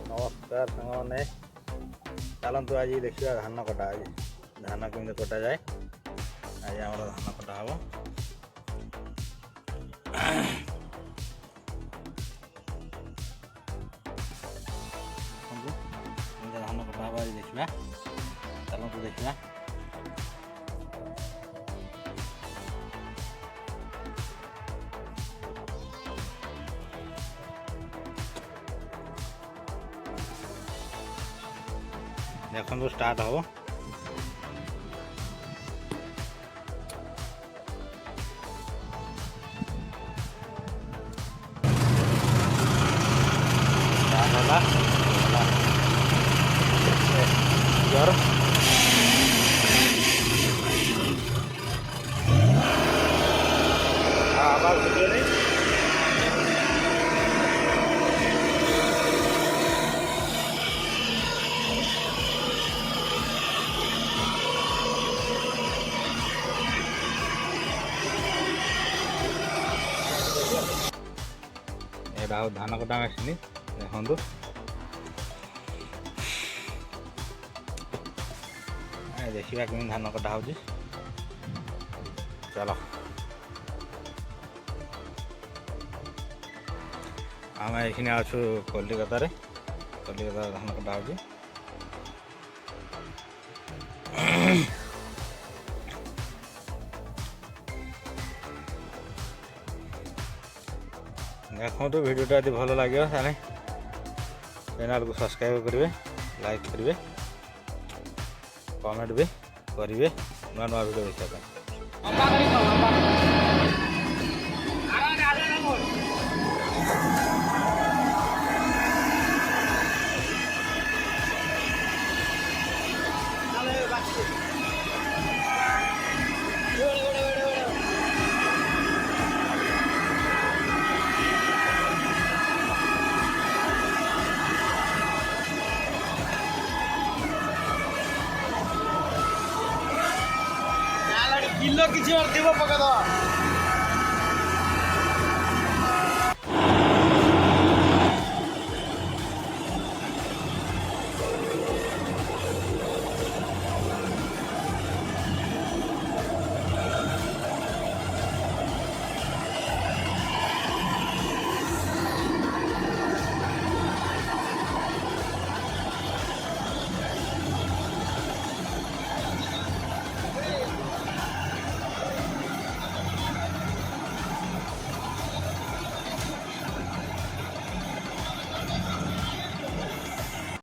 नमस्कार सांगने चलतु आज देखा धान कटा आज धान केमी कटा जाए आज आम धान कटा हम धान कटा हम आज देखा चलतु देखा देखो स्टार्ट हम धान कटा मेसीन देखु देखा कि धान कटा हो चलो आम ये अच्छु कलिकतार धान कटा हो देखो तो वीडियोटा यदि भल लगे चैनल को सब्सक्राइब करेंगे लाइक करेंगे कमेंट भी करेंगे नुआ नुआ वीडियो देखा किलो किसी और पका दो।